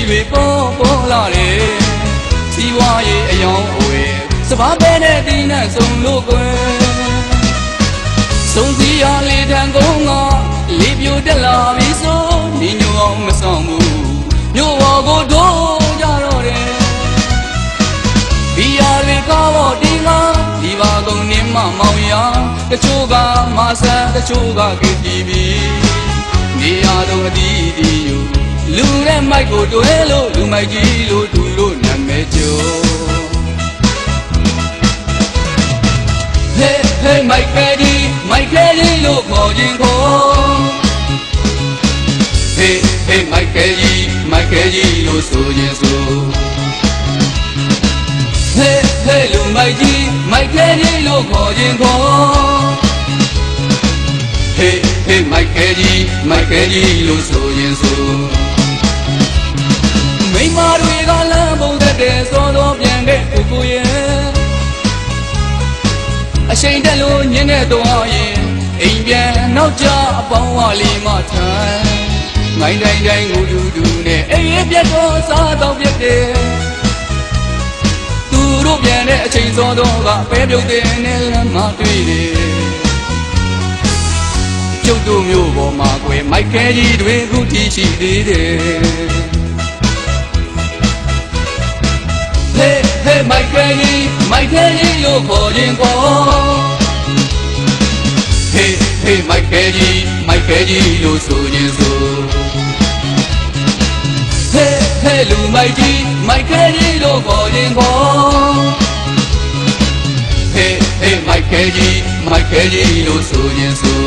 တွေပေါ်လာတယ်စီဝါရေးအယောင်အဝယ်စပါးပဲနဲ့ဒီနဲ့ဆုံးလို့ကွယ်ဆုံးစီရလေးထံကုန်းကလေးပြိုတက်လာပြီဆိုညီညွတ်အောင်မဆောင်ဘူးမြို့ပေါ်ကိုတို့ကြတော့တယ်ဒီရလေးကားပေါ်ဒီကဒီပါကုန်နေမှမောင်ရတချို့ကမဆန်းတချို့ကကြည်ပြီးနေရတော့အတီးတီးယူလူနဲ့မိုက်ကိုတွဲလို့လူမိုက်ကြီးလို့သူတို့နာမည်ကျော်ဟေးဟေးမိုက်ကဲကြီးလို့ခေါ်ခြင်းခေါ်ဟေးဟေးမိုက်ကဲကြီးလို့ဆိုခြင်းဆိုဟေးဟေးလူမိုက်ကြီးလို့ခေါ်ခြင်းခေါ်ဟေးဟေးမိုက်ကဲကြီးလို့ဆိုခြင်းဆိုမိမတွေကလမ်းပုံသက်တဲ့စောတော်ပြန်ခဲ့ကိုရဲ့အရှိန်တက်လို့ညင်းတဲ့တော့ရင်အိမ်ပြန်နောက်ကျအပေါင်းဝလေးမထိုင်ငိုင်းတိုင်းငူတူနဲ့အိမ်ရဲ့ပြတ်တော့စားတော့ပြတ်တယ်သူတို့ပြန်တဲ့အချိန်စောတော်ကပဲပြုတ်တဲ့နဲ့လမ်းမတွေ့တယ်ကျုပ်တို့မျိုးပေါ်မှာကွယ်မိုက်ခဲကြီးတွေခုထိရှိသေးတယ်ဟေးဟေးမိုက်ခဲကြီးလို့ခေါ်ခြင်းခေါ်ဟေးဟေးမိုက်ခဲကြီးလို့ဆိုခြင်းဆိုဟေးဟေးလူမိုက်ကြီးလို့ခေါ်ခြင်းခေါ်ဟေးဟေးမိုက်ခဲကြီးလို့ဆိုခြင်းဆို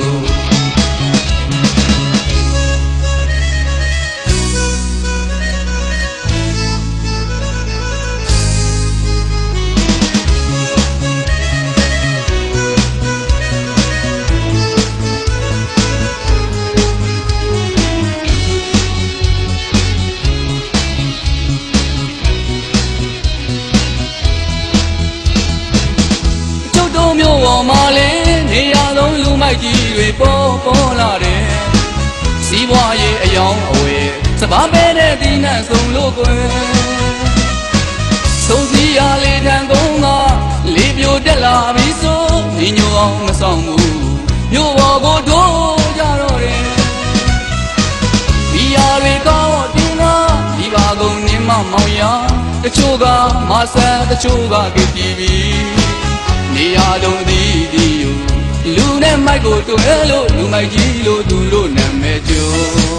မြို့ပေါ်မှာလည်းနေရာလုံးလူမိုက်ကြီးတွေပေါ်လာတယ်စီးပွားရေးအယောင်အဝယ်စပါးပဲတဲ့ဒီနဲ့ဆုံးလို့ကွယ်ဆုံးစီရလေးထံကုန်းကလေးပြိုတက်လာပြီဆိုညီညွတ်အောင်မဆောင်ဘူးမြို့ပေါ်ကိုတို့ကြတော့တယ်ဒီရလေးကောင်းတင်ကဒီပါကုန်နေမှမောင်ရတချို့ကမဆန်းတချို့ကကြည်ပြီးနေရတော့ဒီယူလူနဲ့မိုက်ကိုတွဲလို့လူမိုက်ကြီးလို့သူတို့နာမည်ကျော်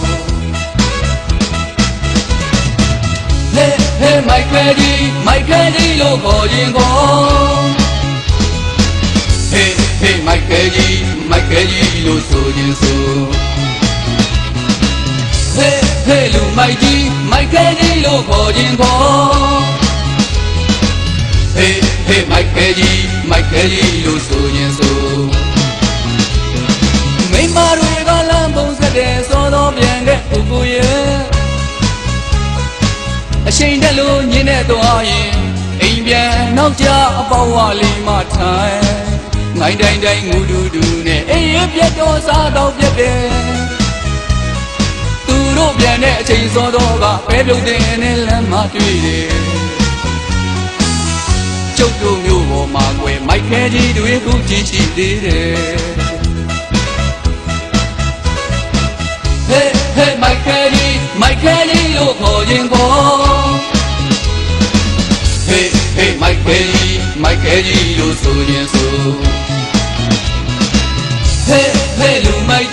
ဟေးဟေးမိုက်ကဲကြီးလို့ခေါ်ခြင်းခေါ်ဟေးဟေးမိုက်ကဲကြီးလို့ဆိုခြင်းဆိုဟေးဟေးလူမိုက်ကြီးလို့ခေါ်ခြင်းခေါ်ဟေးဟေးမိုက်ကဲကြီးလို့ဆိုရင်ဆိုမိမတွေကလမ်းပုံဆက်တဲ့စောတော်ပြန်တဲ့ကိုရဲ့အရှိန်တက်လို့ညင်းတဲ့တော့ရင်အိမ်ပြန်နောက်ကျအပေါင်းဝလေးမထိုင်ငိုင်းတိုင်းငူတူနဲ့အိမ်ရဲ့ပြတ်တော့စားတော့ပြတ်တယ်သူတို့ပြန်တဲ့အချိန်စောတော်ကပဲပြုတ်တဲ့နဲ့လမ်းမတွေ့တယ်ကျုပ်တို့မျိုးပေါ်မှာကွယ်မိုက်ခဲကြီးတွေခုကြည့်ရှိသေးတယ်ဟေးဟေးမိုက်ခဲကြီးလို့ခေါ်ခြင်းခေါ်ဟေးဟေးမိုက်ခဲကြီးလို့ဆိုခြင်းဆိုဟေးဟေးလူမိုက်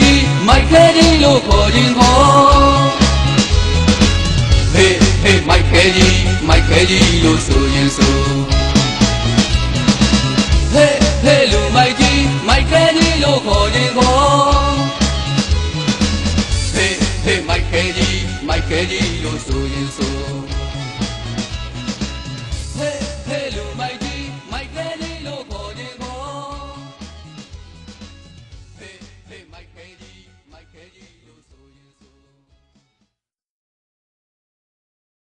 ခဲကြီးလို့ခေါ်ခြင်းခေါ်ဟေးဟေးမိုက်ခဲကြီးလို့ဆိုခြင်းဆို